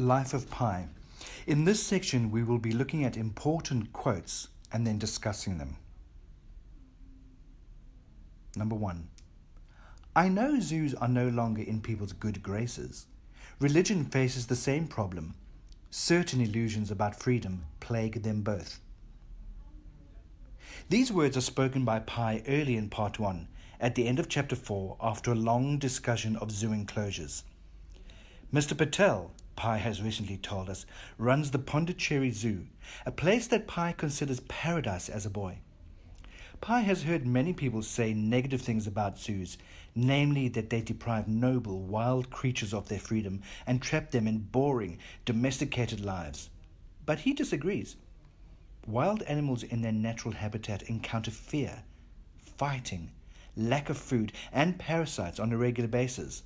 Life of Pi. In this section, we will be looking at important quotes and then discussing them. Number 1. I know zoos are no longer in people's good graces. Religion faces the same problem. Certain illusions about freedom plague them both. These words are spoken by Pi early in Part 1, at the end of Chapter 4, after a long discussion of zoo enclosures. Mr. Patel, Pi has recently told us, runs the Pondicherry Zoo, a place that Pi considers paradise as a boy. Pi has heard many people say negative things about zoos, namely that they deprive noble, wild creatures of their freedom and trap them in boring, domesticated lives. But he disagrees. Wild animals in their natural habitat encounter fear, fighting, lack of food, and parasites on a regular basis.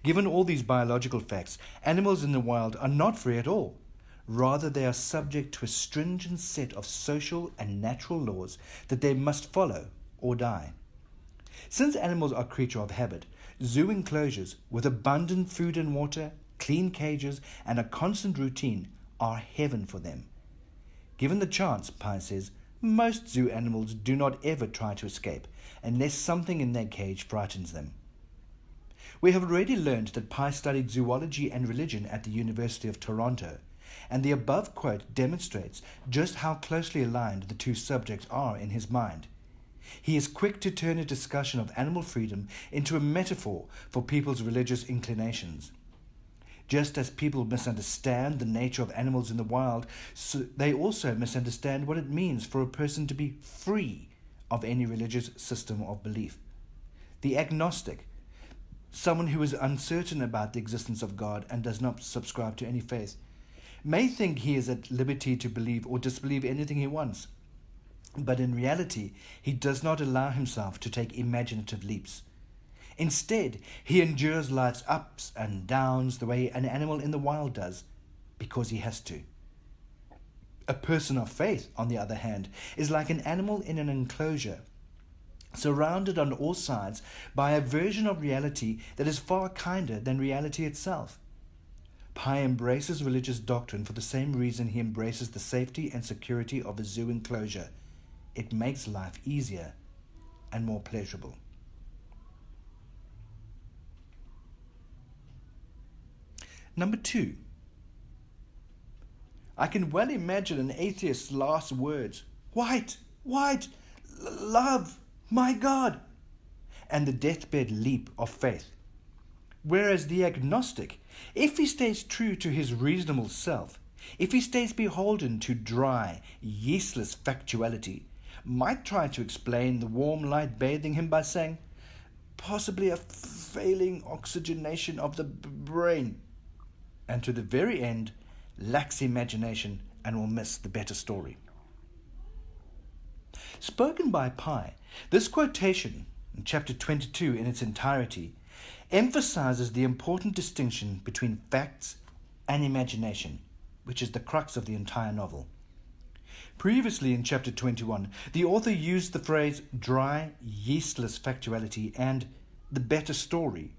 Given all these biological facts, animals in the wild are not free at all. Rather, they are subject to a stringent set of social and natural laws that they must follow or die. Since animals are creatures of habit, zoo enclosures with abundant food and water, clean cages, and a constant routine are heaven for them. Given the chance, Pi says, most zoo animals do not ever try to escape unless something in their cage frightens them. We have already learned that Pi studied zoology and religion at the University of Toronto, and the above quote demonstrates just how closely aligned the two subjects are in his mind. He is quick to turn a discussion of animal freedom into a metaphor for people's religious inclinations. Just as people misunderstand the nature of animals in the wild, so they also misunderstand what it means for a person to be free of any religious system of belief. The agnostic, someone who is uncertain about the existence of God and does not subscribe to any faith, may think he is at liberty to believe or disbelieve anything he wants. But in reality, he does not allow himself to take imaginative leaps. Instead, he endures life's ups and downs the way an animal in the wild does, because he has to. A person of faith, on the other hand, is like an animal in an enclosure, surrounded on all sides by a version of reality that is far kinder than reality itself. Pi embraces religious doctrine for the same reason he embraces the safety and security of a zoo enclosure. It makes life easier and more pleasurable. Number 2. I can well imagine an atheist's last words, "White, white, love, my God," and the deathbed leap of faith. Whereas the agnostic, if he stays true to his reasonable self, if he stays beholden to dry, yeastless factuality, might try to explain the warm light bathing him by saying, possibly a failing oxygenation of the brain, and to the very end lacks imagination and will miss the better story. Spoken by Pi, this quotation, in chapter 22 in its entirety, emphasizes the important distinction between facts and imagination, which is the crux of the entire novel. Previously in chapter 21, the author used the phrase dry, yeastless factuality and the better story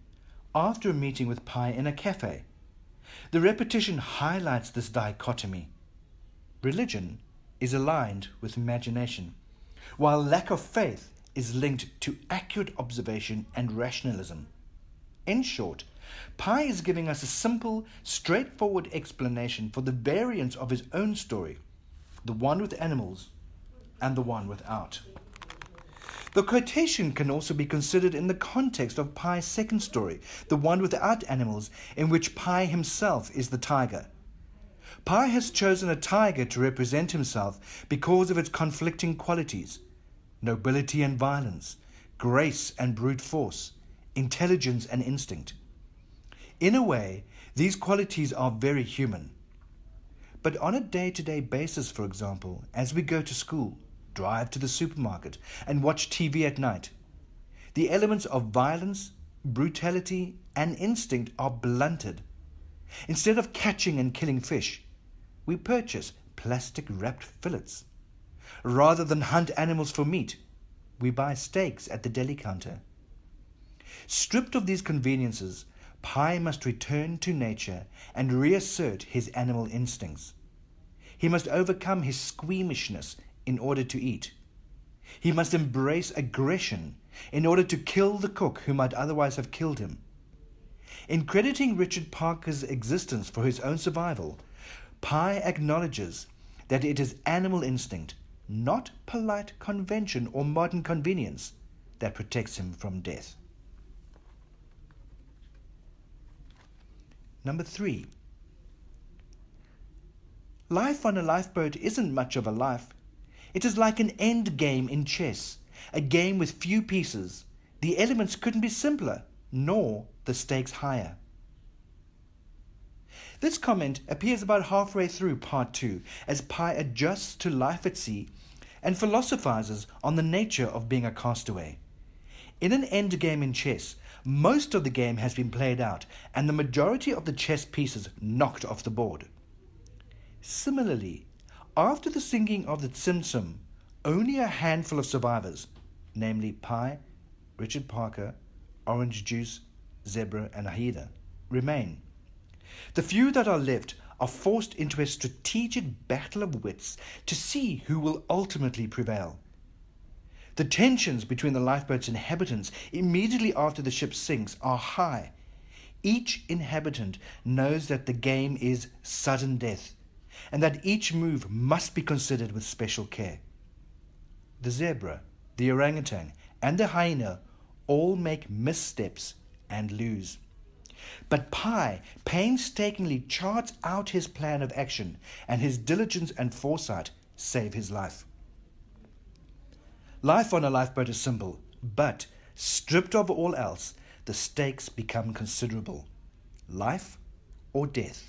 after a meeting with Pi in a cafe. The repetition highlights this dichotomy. Religion is aligned with imagination, while lack of faith is linked to accurate observation and rationalism. In short, Pi is giving us a simple, straightforward explanation for the variance of his own story, the one with animals and the one without. The quotation can also be considered in the context of Pi's second story, the one without animals, in which Pi himself is the tiger. Pi has chosen a tiger to represent himself because of its conflicting qualities: nobility and violence, grace and brute force, intelligence and instinct. In a way, these qualities are very human. But on a day-to-day basis, for example, as we go to school, drive to the supermarket, and watch TV at night, the elements of violence, brutality, and instinct are blunted. Instead of catching and killing fish, we purchase plastic-wrapped fillets. Rather than hunt animals for meat, we buy steaks at the deli counter. Stripped of these conveniences, Pi must return to nature and reassert his animal instincts. He must overcome his squeamishness in order to eat. He must embrace aggression in order to kill the cook who might otherwise have killed him. In crediting Richard Parker's existence for his own survival, Pi acknowledges that it is animal instinct, not polite convention or modern convenience, that protects him from death. Number 3. Life on a lifeboat isn't much of a life. It is like an end game in chess, a game with few pieces. The elements couldn't be simpler, nor the stakes higher. This comment appears about halfway through part 2 as Pi adjusts to life at sea and philosophizes on the nature of being a castaway. In an end game in chess, most of the game has been played out and the majority of the chess pieces knocked off the board. Similarly, after the sinking of the Tsimtsum, only a handful of survivors, namely Pi, Richard Parker, Orange Juice, Zebra, and Haida, remain. The few that are left are forced into a strategic battle of wits to see who will ultimately prevail. The tensions between the lifeboat's inhabitants immediately after the ship sinks are high. Each inhabitant knows that the game is sudden death, and that each move must be considered with special care. The zebra, the orangutan, and the hyena all make missteps and lose. But Pi painstakingly charts out his plan of action, and his diligence and foresight save his life. Life on a lifeboat is simple, but stripped of all else, the stakes become considerable. Life or death.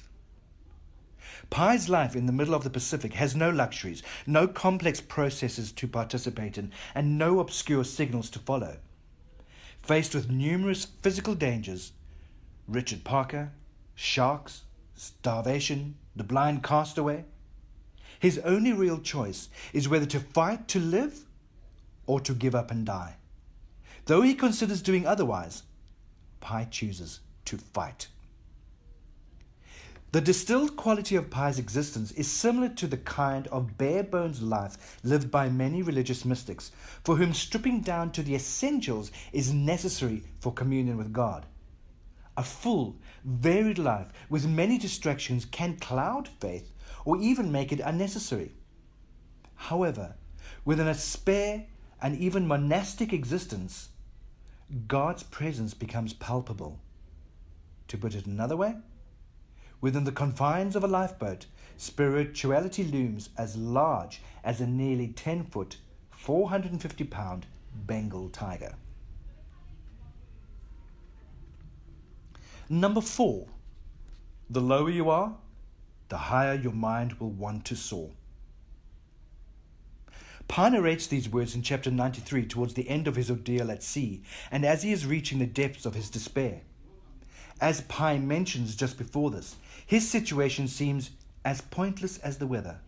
Pi's life in the middle of the Pacific has no luxuries, no complex processes to participate in, and no obscure signals to follow. Faced with numerous physical dangers, Richard Parker, sharks, starvation, the blind castaway, his only real choice is whether to fight to live or to give up and die. Though he considers doing otherwise, Pi chooses to fight. The distilled quality of Pi's existence is similar to the kind of bare-bones life lived by many religious mystics, for whom stripping down to the essentials is necessary for communion with God. A full, varied life with many distractions can cloud faith or even make it unnecessary. However, within a spare and even monastic existence, God's presence becomes palpable. To put it another way, within the confines of a lifeboat, spirituality looms as large as a nearly 10-foot, 450-pound Bengal tiger. Number 4. The lower you are, the higher your mind will want to soar. Pi narrates these words in chapter 93 towards the end of his ordeal at sea, and as he is reaching the depths of his despair. As Pi mentions just before this, his situation seems as pointless as the weather.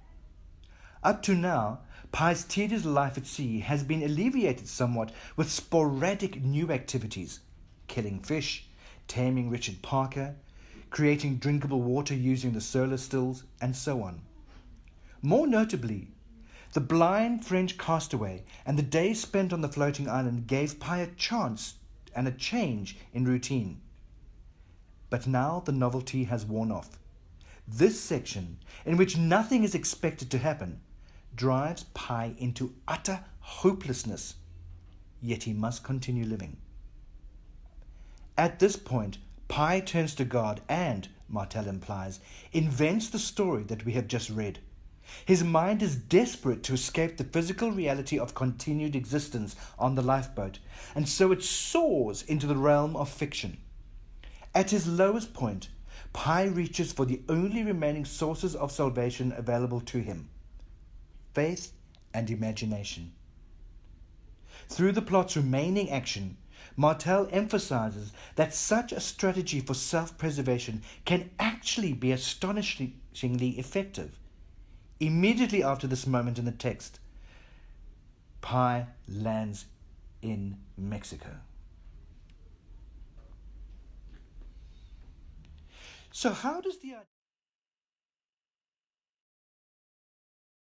Up to now, Pi's tedious life at sea has been alleviated somewhat with sporadic new activities: killing fish, taming Richard Parker, creating drinkable water using the solar stills, and so on. More notably, the blind French castaway and the days spent on the floating island gave Pi a chance and a change in routine. But now the novelty has worn off. This section, in which nothing is expected to happen, drives Pi into utter hopelessness, yet he must continue living. At this point, Pi turns to God and, Martel implies, invents the story that we have just read. His mind is desperate to escape the physical reality of continued existence on the lifeboat, and so it soars into the realm of fiction. At his lowest point, Pi reaches for the only remaining sources of salvation available to him: faith and imagination. Through the plot's remaining action, Martel emphasizes that such a strategy for self-preservation can actually be astonishingly effective. Immediately after this moment in the text, Pi lands in Mexico. So how does the